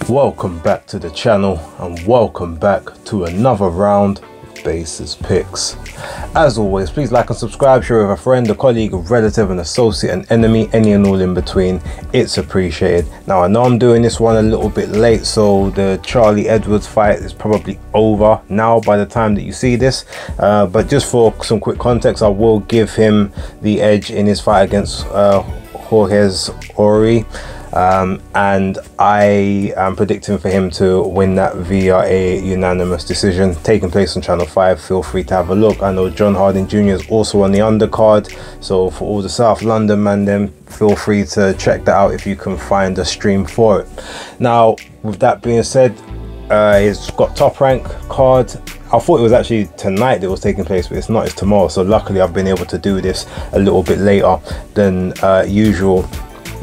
Welcome back to the channel and welcome back to another round of Bases Picks. As always, please like and subscribe, share with a friend, a colleague, a relative, an associate, an enemy, any and all in between. It's appreciated. Now I know I'm doing this one a little bit late, so the Charlie Edwards fight is probably over now by the time that you see this, but just for some quick context, I will give him the edge in his fight against Jorge's Ori. And I am predicting for him to win that via a unanimous decision, taking place on channel 5. Feel free to have a look. I know John Harding Jr. is also on the undercard, so for all the South London man, then feel free to check that out if you can find a stream for it. Now with that being said, it's got Top Rank card. I thought it was actually tonight that it was taking place, but it's not, it's tomorrow. So luckily I've been able to do this a little bit later than usual.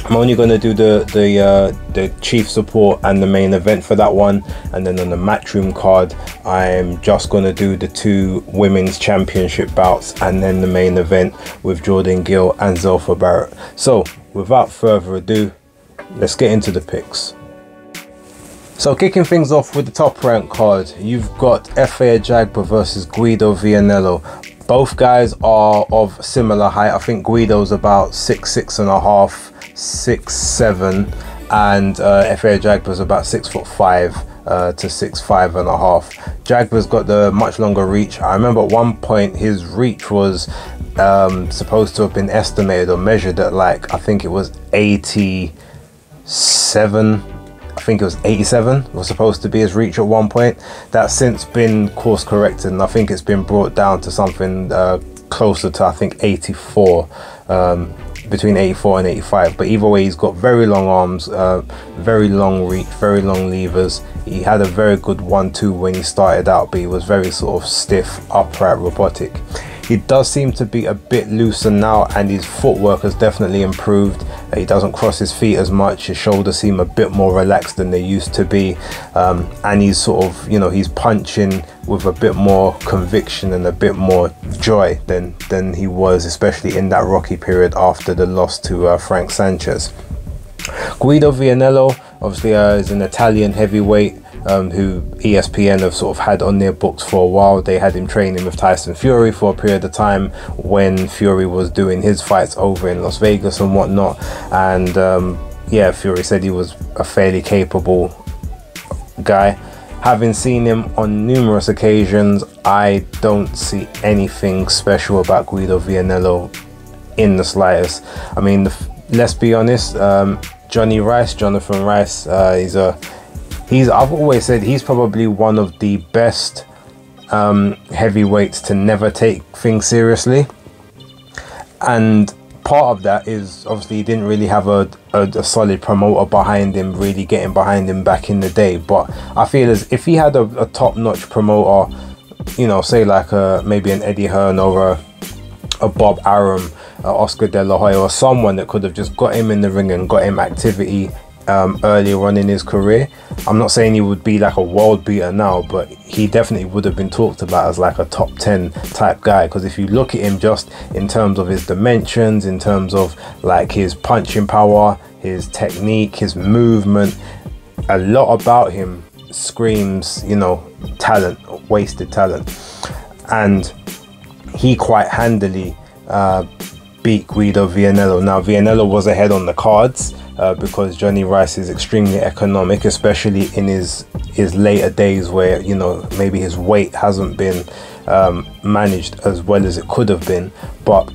I'm only going to do the chief support and the main event for that one, and then on the matchroom card I'm just going to do the 2 women's championship bouts and then the main event with Jordan Gill and Zelfa Barrett. So without further ado, let's get into the picks. So kicking things off with the Top Rank card, you've got FA Ajagba versus Guido Vianello. Both guys are of similar height. I think Guido's about 6'6.5", 6'7", and FA Ajagba's about 6'5" to 6'5.5". Jagba's got the much longer reach. I remember at one point his reach was supposed to have been estimated or measured at, like, I think it was 87. I think it was 87 was supposed to be his reach at one point. That's since been course corrected, and I think it's been brought down to something closer to, I think, 84, between 84 and 85. But either way, he's got very long arms, very long reach, very long levers. He had a very good 1-2 when he started out, but he was very sort of stiff, upright, robotic. He does seem to be a bit looser now, and his footwork has definitely improved. He doesn't cross his feet as much. His shoulders seem a bit more relaxed than they used to be, and he's sort of, you know, he's punching with a bit more conviction and a bit more joy than he was, especially in that rocky period after the loss to Frank Sanchez. Guido Vianello obviously is an Italian heavyweight who ESPN have sort of had on their books for a while. They had him training with Tyson Fury for a period of time when Fury was doing his fights over in Las Vegas and whatnot, and yeah, Fury said he was a fairly capable guy. Having seen him on numerous occasions, I don't see anything special about Guido Vianello in the slightest. I mean, let's be honest, Jonathan Rice, I've always said he's probably one of the best heavyweights to never take things seriously, and part of that is obviously he didn't really have a solid promoter behind him, really getting behind him back in the day. But I feel as if he had a top-notch promoter, you know, say like maybe an Eddie Hearn or a Bob Arum, Oscar De La Hoya, or someone that could have just got him in the ring and got him activity earlier on in his career. I'm not saying he would be like a world beater now, but he definitely would have been talked about as like a top 10 type guy, because if you look at him just in terms of his dimensions, in terms of like his punching power, his technique, his movement, a lot about him screams, you know, talent, wasted talent, and he quite handily beat Guido Vianello. Now Vianello was ahead on the cards because Johnny Rice is extremely economic, especially in his later days where, you know, maybe his weight hasn't been managed as well as it could have been, but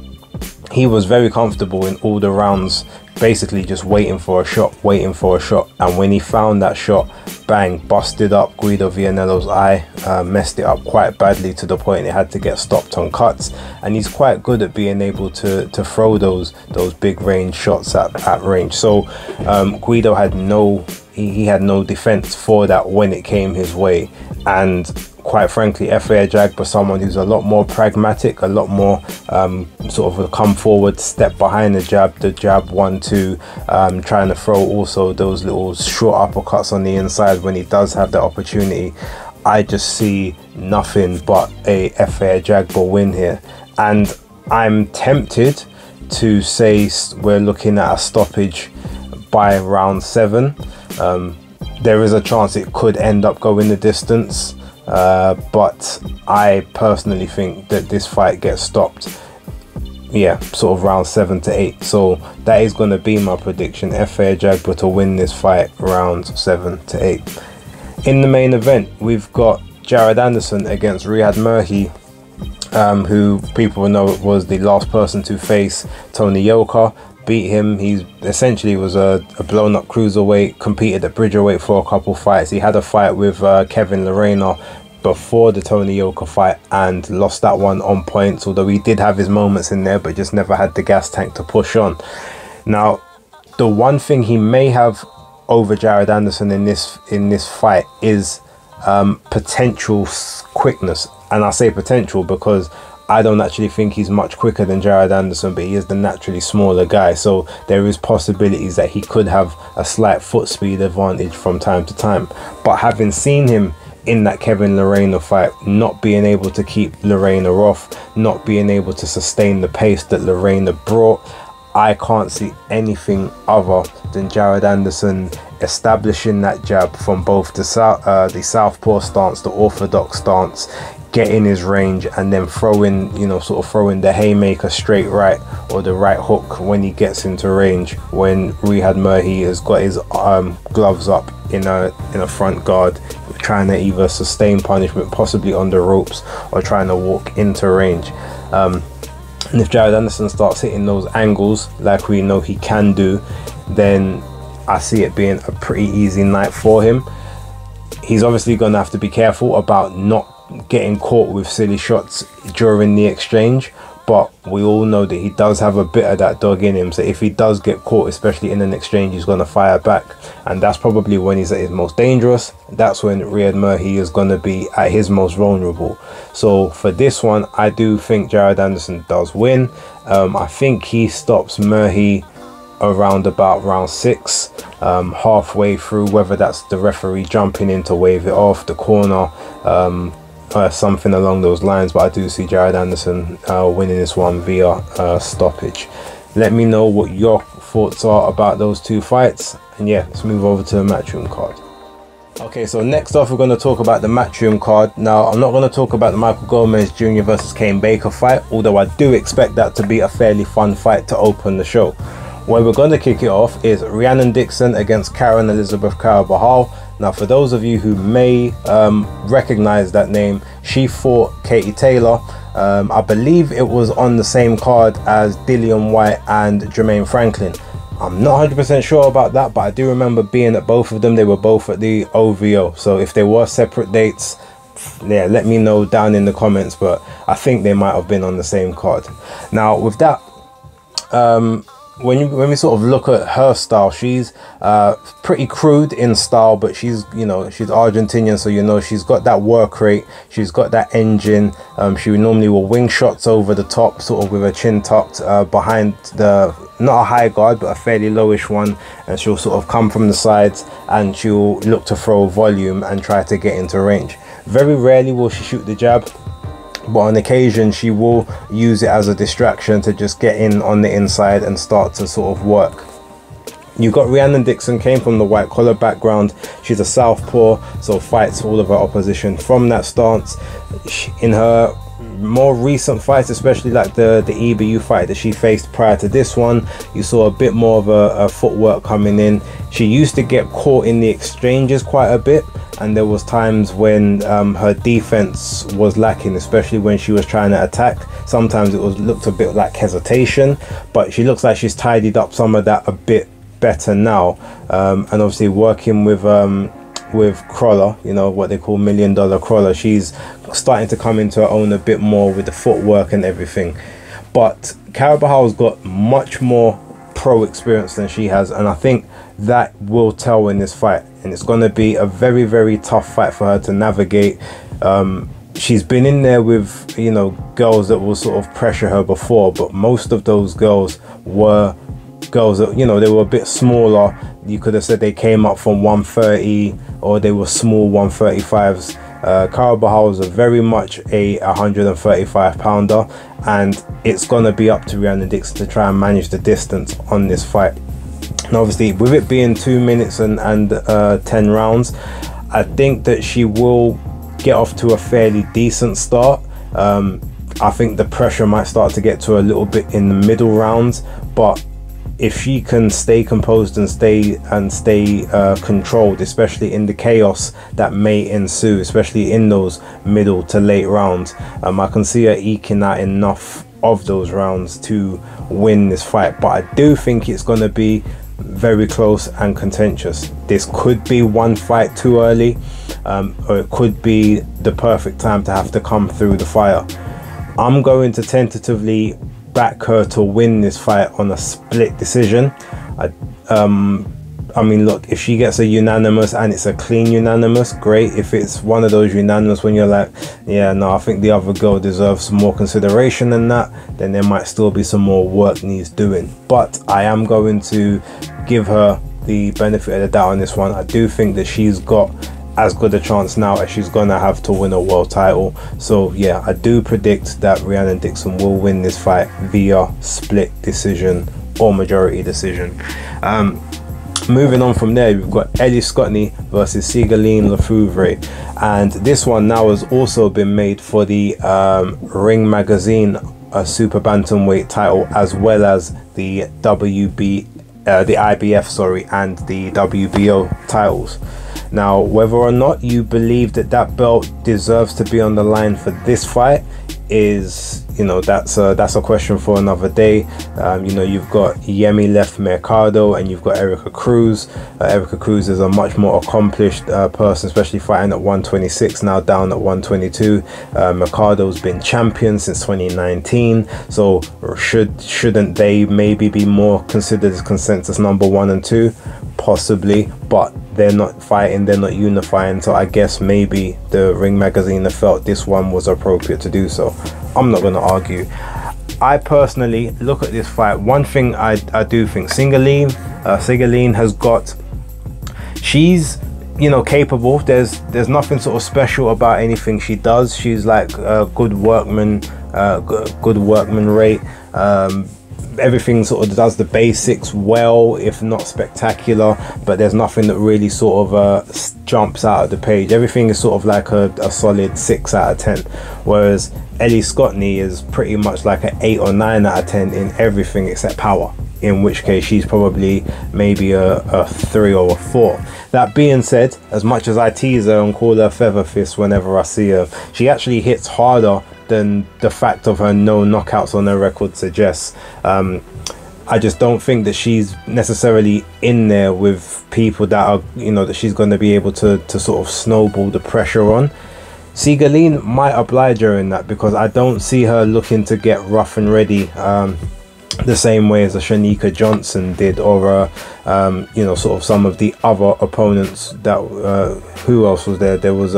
he was very comfortable in all the rounds, basically just waiting for a shot, and when he found that shot, bang, busted up Guido Vianello's eye, messed it up quite badly to the point it had to get stopped on cuts. And he's quite good at being able to throw those big range shots at range. So Guido had no defense for that when it came his way. And quite frankly, FA Ajagba, someone who's a lot more pragmatic, a lot more sort of a come forward, step behind the jab 1-2, trying to throw also those little short uppercuts on the inside when he does have that opportunity. I just see nothing but a FA Ajagba win here, and I'm tempted to say we're looking at a stoppage by round 7. there is a chance it could end up going the distance, but I personally think that this fight gets stopped, yeah, sort of round 7 to 8. So that is going to be my prediction. Efe Ajagba to win this fight round 7 to 8. In the main event, we've got Jared Anderson against Merhy, who people will know was the last person to face Tony Yoka. Beat him. He essentially was a blown up cruiserweight, competed at bridgerweight for a couple fights. He had a fight with Kevin Lerena before the Tony Yoka fight and lost that one on points, although he did have his moments in there, but just never had the gas tank to push on. Now, the one thing he may have over Jared Anderson in this fight is potential quickness, and I say potential because I don't actually think he's much quicker than Jared Anderson, but he is the naturally smaller guy, so there is possibilities that he could have a slight foot speed advantage from time to time. But having seen him in that Kevin Lerena fight, not being able to keep Lerena off, not being able to sustain the pace that Lerena brought, I can't see anything other than Jared Anderson establishing that jab from both the southpaw stance, the orthodox stance, getting his range, and then throwing, you know, sort of throwing the haymaker straight right or the right hook when he gets into range, when Merhy has got his gloves up in a front guard, trying to either sustain punishment, possibly on the ropes, or trying to walk into range. And if Jared Anderson starts hitting those angles like we know he can do, then I see it being a pretty easy night for him. He's obviously going to have to be careful about not getting caught with silly shots during the exchange, but we all know that he does have a bit of that dog in him, so if he does get caught, especially in an exchange, he's going to fire back, and that's probably when he's at his most dangerous. That's when Merhy is going to be at his most vulnerable. So for this one, I do think Jared Anderson does win. I think he stops Merhy around about round 6, halfway through, whether that's the referee jumping in to wave it off, the corner, something along those lines. But I do see Jared Anderson winning this one via stoppage. Let me know what your thoughts are about those two fights, and yeah, let's move over to the Matchroom card. Okay, so next off we're going to talk about the Matchroom card. Now, I'm not going to talk about the Michael Gomez Jr. versus Kane Baker fight, although I do expect that to be a fairly fun fight to open the show. Where we're going to kick it off is Rianna Dixon against Karen Elizabeth Bajal. Now, for those of you who may recognize that name, she fought Katie Taylor. I believe it was on the same card as Dillian White and Jermaine Franklin. I'm not 100% sure about that, but I do remember being at both of them. They were both at the OVO. So if they were separate dates, yeah, let me know down in the comments, but I think they might have been on the same card. Now, with that, when we sort of look at her style, she's pretty crude in style, but she's, you know, she's Argentinian, so you know she's got that work rate, she's got that engine. She normally will wing shots over the top, sort of with her chin tucked behind the, not a high guard, but a fairly lowish one, and she'll sort of come from the sides and she'll look to throw volume and try to get into range. Very rarely will she shoot the jab, but on occasion she will use it as a distraction to just get in on the inside and start to sort of work. You've got Rianna Dixon, came from the white collar background. She's a southpaw, so fights all of her opposition from that stance. In her more recent fights, especially like the EBU fight that she faced prior to this one, you saw a bit more of a footwork coming in. She used to get caught in the exchanges quite a bit, and there was times when her defense was lacking, especially when she was trying to attack. Sometimes it looked a bit like hesitation, but she looks like she's tidied up some of that a bit better now, and obviously working with Crawler, you know, what they call $1 million Crawler, she's starting to come into her own a bit more with the footwork and everything. But Bajal's got much more pro experience than she has, and I think that will tell in this fight, and it's going to be a very, very tough fight for her to navigate. She's been in there with, you know, girls that will sort of pressure her before, but most of those girls were girls that, you know, they were a bit smaller. You could have said they came up from 130, or they were small 135s. Bajal is very much a 135 pounder, and it's gonna be up to Rianna Dixon to try and manage the distance on this fight. And obviously with it being 2 minutes and 10 rounds, I think that she will get off to a fairly decent start. I think the pressure might start to get to her a little bit in the middle rounds, but if she can stay composed and stay controlled, especially in the chaos that may ensue, especially in those middle to late rounds, I can see her eking out enough of those rounds to win this fight. But I do think it's going to be very close and contentious. This could be one fight too early, or it could be the perfect time to have to come through the fire. I'm going to tentatively back her to win this fight on a split decision. I mean, look, if she gets a unanimous and it's a clean unanimous, great. If it's one of those unanimous when you're like, yeah, no, I think the other girl deserves some more consideration than that, then there might still be some more work needs doing. But I am going to give her the benefit of the doubt on this one. I do think that she's got as good a chance now as she's gonna have to win a world title. So yeah, I do predict that Rianna and Dixon will win this fight via split decision or majority decision. Moving on from there, we've got Ellie Scottney versus Lafu, and this one now has also been made for the Ring Magazine super bantamweight title, as well as the IBF, sorry, and the WBO titles. Now, whether or not you believe that that belt deserves to be on the line for this fight is, you know, that's a question for another day. You know, you've got Yemi left Mercado and you've got Erica Cruz. Erica Cruz is a much more accomplished person, especially fighting at 126, now down at 122. Mercado's been champion since 2019, so shouldn't they maybe be more considered as consensus number 1 and 2? Possibly, but they're not fighting, they're not unifying, so I guess maybe the Ring Magazine have felt this one was appropriate to do so. I'm not going to argue. I personally look at this fight, one thing I do think, Sigaline has got, she's, you know, capable. There's nothing sort of special about anything she does. She's like a good workman rate. Everything sort of does the basics well, if not spectacular, but there's nothing that really sort of jumps out of the page. Everything is sort of like a solid 6 out of 10, whereas Ellie Scottney is pretty much like an 8 or 9 out of 10 in everything except power, in which case she's probably maybe a 3 or a 4. That being said, as much as I tease her and call her Feather Fist whenever I see her, she actually hits harder than the fact of her no knockouts on her record suggests. I just don't think that she's necessarily in there with people that are, you know, that she's going to be able to sort of snowball the pressure on. Sigaline might oblige her in that, because I don't see her looking to get rough and ready the same way as a Shanika Johnson did, or you know, sort of some of the other opponents that who else was there? There was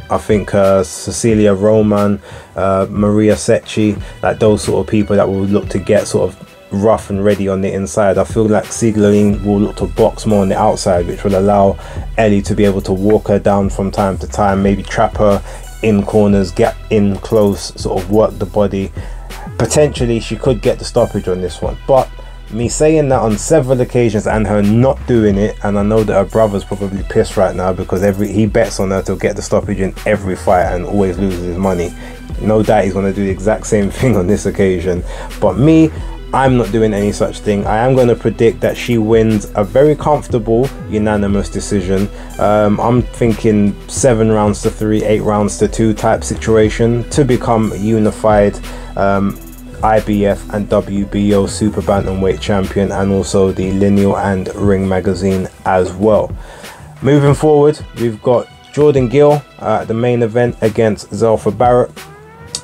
I think Cecilia Roman, Maria Secchi, like those sort of people that will look to get sort of rough and ready on the inside. I feel like Sigaline will look to box more on the outside, which will allow Ellie to be able to walk her down from time to time, maybe trap her in corners, get in close, sort of work the body. Potentially she could get the stoppage on this one, but me saying that on several occasions and her not doing it, and I know that her brother's probably pissed right now because he bets on her to get the stoppage in every fight and always loses his money. No doubt he's going to do the exact same thing on this occasion, but me, I'm not doing any such thing. I am going to predict that she wins a very comfortable unanimous decision. I'm thinking 7 rounds to 3, 8 rounds to 2 type situation to become a unified IBF and WBO super bantamweight champion, and also the Lineal and Ring Magazine as well. Moving forward, we've got Jordan Gill at the main event against Zelfa Barrett.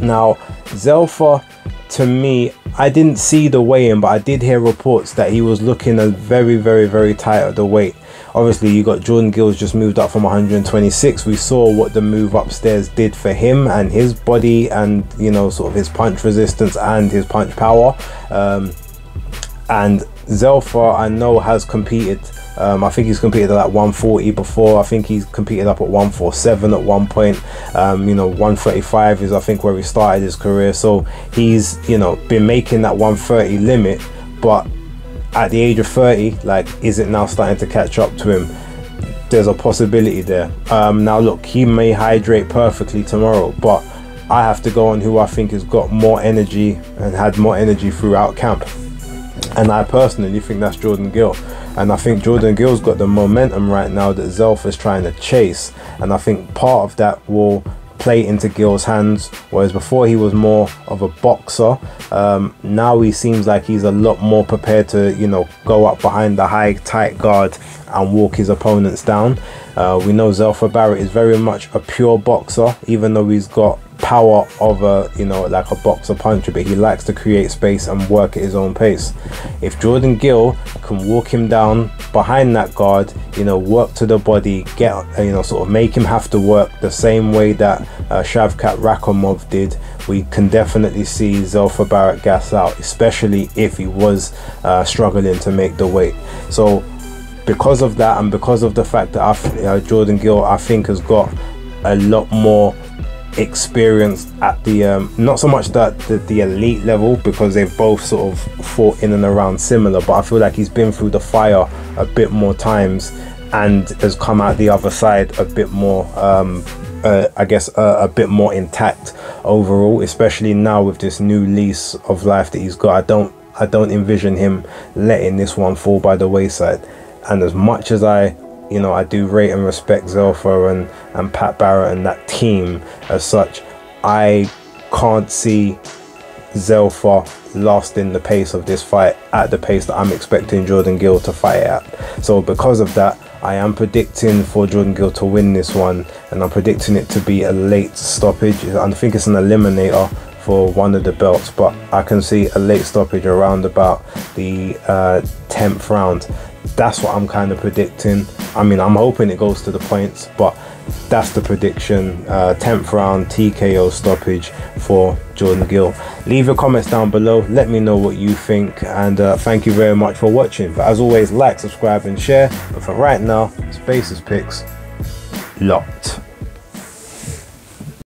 Now, Zelfa, to me, I didn't see the weigh-in, but I did hear reports that he was looking very, very, very tight at the weight. Obviously, you got Jordan Gill's just moved up from 126. We saw what the move upstairs did for him and his body, and, you know, sort of his punch resistance and his punch power. And Zelfa, I know, has competed. I think he's competed at like 140 before. I think he's competed up at 147 at one point. You know, 135 is I think where he started his career. So he's, you know, been making that 130 limit, but at the age of 30, like, is it now starting to catch up to him? There's a possibility there. Now look, he may hydrate perfectly tomorrow, but I have to go on who I think has got more energy and had more energy throughout camp, and I personally think that's Jordan Gill. And I think Jordan Gill's got the momentum right now that Zelf is trying to chase, and I think part of that will play into Gill's hands, whereas before he was more of a boxer. Now he seems like he's a lot more prepared to, you know, go up behind the high tight guard and walk his opponents down. We know Zelfa Barrett is very much a pure boxer, even though he's got power of a, you know, like a boxer puncher, but he likes to create space and work at his own pace. If Jordan Gill can walk him down behind that guard, you know, work to the body, get, you know, sort of make him have to work the same way that Shavkat Rakhimov did, we can definitely see Zelfa Barrett gas out, especially if he was struggling to make the weight. So because of that, and because of the fact that Jordan Gill, I think, has got a lot more experience at the not so much that the elite level, because they've both sort of fought in and around similar, but I feel like he's been through the fire a bit more times and has come out the other side a bit more I guess a bit more intact overall, especially now with this new lease of life that he's got. I don't envision him letting this one fall by the wayside. And as much as I do rate and respect Zelfa and Pat Barrett and that team as such, I can't see Zelfa lasting the pace of this fight at the pace that I'm expecting Jordan Gill to fight at. So because of that, I am predicting for Jordan Gill to win this one, and I'm predicting it to be a late stoppage. I think it's an eliminator for one of the belts, but I can see a late stoppage around about the 10th round. That's what I'm kind of predicting. I mean, I'm hoping it goes to the points, but that's the prediction. 10th round TKO stoppage for Jordan Gill. Leave your comments down below, let me know what you think, and thank you very much for watching. But as always, like, subscribe and share. But for right now, Spaces Picks locked.